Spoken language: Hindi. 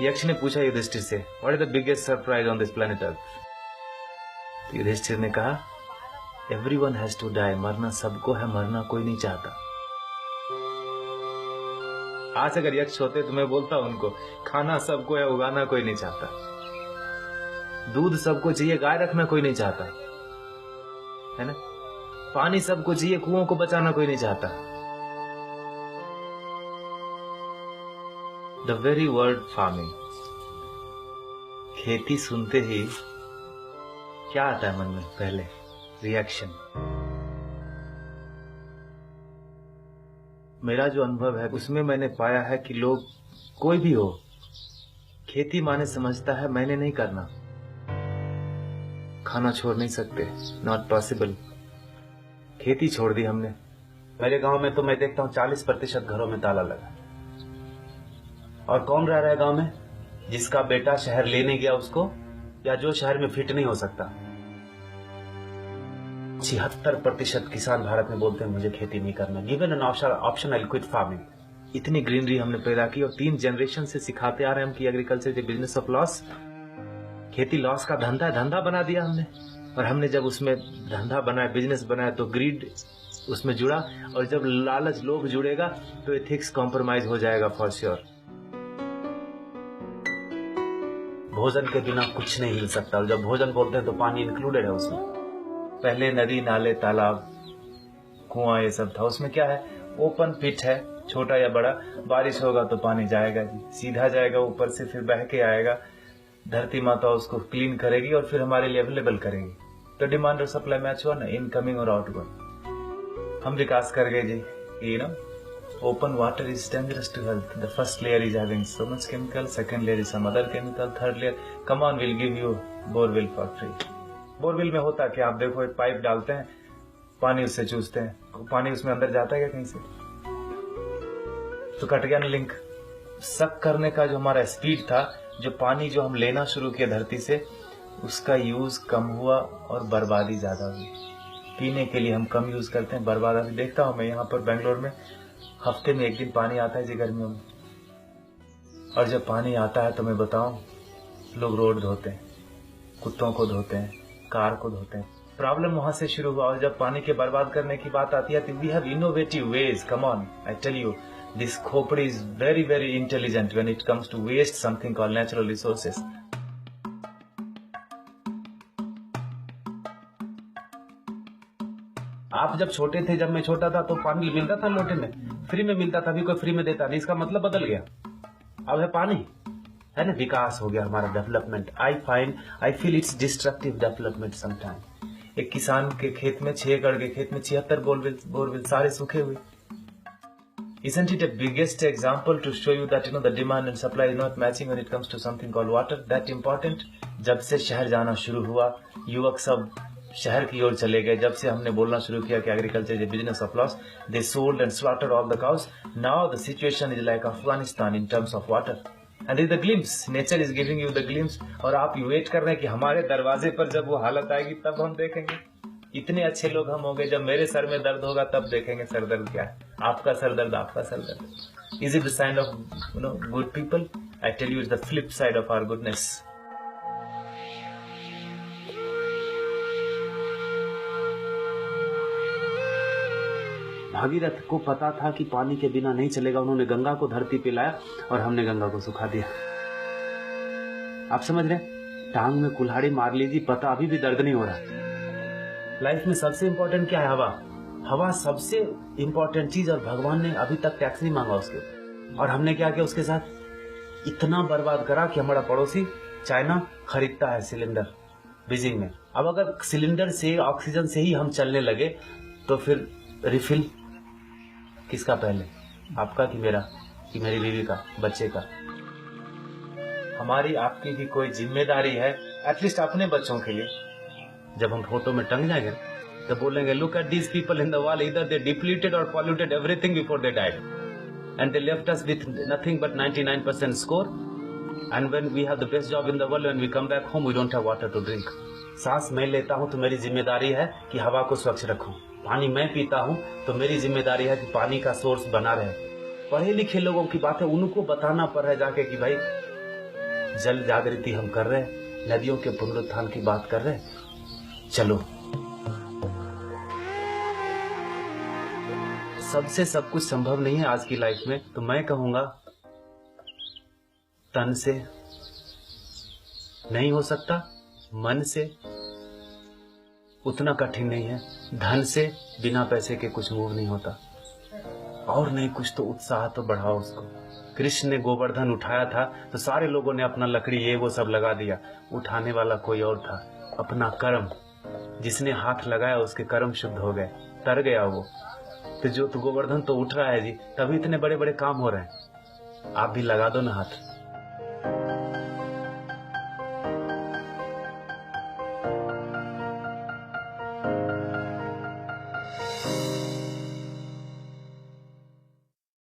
यक्ष ने पूछा युधिष्ठिर से, what is the biggest surprise on this planet earth? Yudhishthir ने कहा, एवरीवन हैज टू डाई, मरना सबको है, मरना कोई नहीं चाहता। आज अगर यक्ष होते तो मैं बोलता उनको, खाना सबको है, उगाना कोई नहीं चाहता। दूध सबको चाहिए, गाय रखना कोई नहीं चाहता, है ना। पानी सबको चाहिए, कुओं को बचाना कोई नहीं चाहता। द वेरी वर्ड फार्मिंग, खेती सुनते ही क्या आता है मन में? पहले रिएक्शन। मेरा जो अनुभव है उसमें मैंने पाया है कि लोग, कोई भी हो, खेती माने समझता है मैंने नहीं करना, खाना छोड़ नहीं सकते, नॉट पॉसिबल। खेती छोड़ दी हमने। मेरे गांव में तो मैं देखता हूं 40% घरों में ताला लगा। और कौन रह रहा है गांव में? जिसका बेटा शहर लेने गया उसको, या जो शहर में फिट नहीं हो सकता। 76% किसान भारत में बोलते हैं मुझे खेती नहीं करना। Given an option I quit farming. इतनी ग्रीनरी हमने पैदा की और 3 जनरेशन से सिखाते आ रहे हैं हम कि agriculture is business of loss. खेती लॉस का धंधा है, धंधा बना दिया हमने। और हमने जब उसमें धंधा बनाया, बिजनेस बनाया, तो ग्रीड उसमें जुड़ा। और जब लालच, लोभ जुड़ेगा तो एथिक्स कॉम्प्रोमाइज हो जाएगा फॉर श्योर। भोजन के बिना कुछ नहीं मिल सकता। और जब भोजन बोलते हैं तो पानी इंक्लूडेड है उसमें। पहले नदी, नाले, तालाब, कुआं, ये सब था। उसमें क्या है? ओपन पिट है, छोटा या बड़ा। बारिश होगा तो पानी जाएगा जी, सीधा जाएगा ऊपर से, फिर बह के आएगा। धरती माता उसको क्लीन करेगी और फिर हमारे लिए अवेलेबल करेगी। तो डिमांड और सप्लाई मैच हुआ ना, इनकमिंग और आउटगोइंग। हम विकास कर गए जी। You know, open water is dangerous to health. The first layer is having so much chemical, second layer is some other chemical, third layer, come on, we'll give you borewell for free. Borewell में होता क्या? आप देखो, एक पाइप डालते हैं, पानी उससे चूसते हैं, पानी उसमें अंदर जाता है क्या कहीं से? तो कट गया ना लिंक। सक करने का जो हमारा स्पीड था, जो पानी जो हम लेना शुरू किया धरती से, उसका यूज कम हुआ और बर्बादी ज्यादा हुई। पीने के लिए हम कम यूज करते हैं, बर्बादी देखता हूं मैं यहाँ पर बेंगलोर में। हफ्ते में 1 दिन पानी आता है जी गर्मियों में। और जब पानी आता है तो मैं बताऊं, लोग रोड धोते हैं, कुत्तों को धोते हैं, कार को धोते हैं। प्रॉब्लम वहां से शुरू हुआ। और जब पानी के बर्बाद करने की बात आती है तो we have innovative ways. Come on, I tell you, this खोपड़ी is very very intelligent when it comes to waste something called natural resources. आप जब छोटे थे, जब मैं छोटा था, तो पानी मिलता था लोटे में, फ्री में मिलता था। अभी कोई फ्री में देता नहीं, इसका मतलब बदल गया। अब है पानी, है ना। विकास हो गया हमारा, development. I feel it's destructive development sometime. एक किसान के खेत में, 6 एकड़ के खेत में 76 बोरवेल सारे सूखे हुए। Isn't it a biggest example to show you that the demand and supply is not matching when it comes to something called water? That important? जब से शहर जाना शुरू हुआ, युवक सब शहर की ओर चले गए। जब से हमने बोलना शुरू किया कि agriculture is a business of loss, they sold and slaughtered all the cows. Now the situation is like Afghanistan in terms of water. And is the glimpse, nature is giving you the glimpse. और आप वेट कर रहे हैं कि हमारे दरवाजे पर जब वो हालत आएगी तब हम देखेंगे। इतने अच्छे लोग हम होंगे, जब मेरे सर में दर्द होगा तब देखेंगे सर दर्द क्या है। आपका सर दर्द, आपका सर दर्द। Is it the sign of good people? I tell you, it's the flip side of our goodness. Bhagirath को पता था कि पानी के बिना नहीं चलेगा। उन्होंने गंगा को धरती पे लाया और हमने गंगा को सुखा दिया। आप समझ रहे? टांग में कुल्हाड़ी मार लीजिए, पता अभी भी दर्द नहीं हो रहा। लाइफ में सबसे इंपॉर्टेंट क्या है? हवा। हवा सबसे इंपॉर्टेंट चीज, और भगवान ने अभी तक टैक्स नहीं मांगा उसके। और हमने क्या किया उसके साथ? इतना बर्बाद करा कि हमारा पड़ोसी चाइना खरीदता है सिलेंडर बीजिंग में। अब अगर सिलेंडर से, ऑक्सीजन से ही हम चलने लगे तो फिर रिफिल किसका पहले? आपका कि मेरा, कि मेरी बीवी का, बच्चे का? हमारी आपकी भी कोई जिम्मेदारी है, एटलीस्ट अपने बच्चों के लिए। जब हम फोटो में टंग जाएंगे तो बोलेंगे, look at these people in the wall, इधर दे डिप्लीटेड और polluted everything before they died and they left us with nothing but 99% score. And when we have the best job in the world, when we come back home we don't have water to drink. सांस मैं लेता हूं तो मेरी जिम्मेदारी है कि हवा को स्वच्छ रखूं। पानी मैं पीता हूं तो मेरी जिम्मेदारी है कि पानी का सोर्स बना रहे। पढ़े लिखे लोगों की बात है, उनको बताना पड़ रहा है जाके कि भाई जल जागृति हम कर रहे हैं, नदियों के पुनरुत्थान की बात कर रहे हैं। चलो, सबसे सब कुछ संभव नहीं है आज की लाइफ में, तो मैं कहूंगा तन से नहीं हो सकता, मन से उतना कठिन नहीं है, धन से बिना पैसे के कुछ मूव नहीं होता, और नहीं कुछ तो उत्साह तो बढ़ाओ उसको। कृष्ण ने गोवर्धन उठाया था तो सारे लोगों ने अपना लकड़ी ये वो सब लगा दिया, उठाने वाला कोई और था, अपना कर्म। जिसने हाथ लगाया उसके कर्म शुद्ध हो गए, तर गया वो। तो जो तो गोवर्धन तो उठ रहा है जी, तभी इतने बड़े बड़े काम हो रहे हैं। आप भी लगा दो ना हाथ।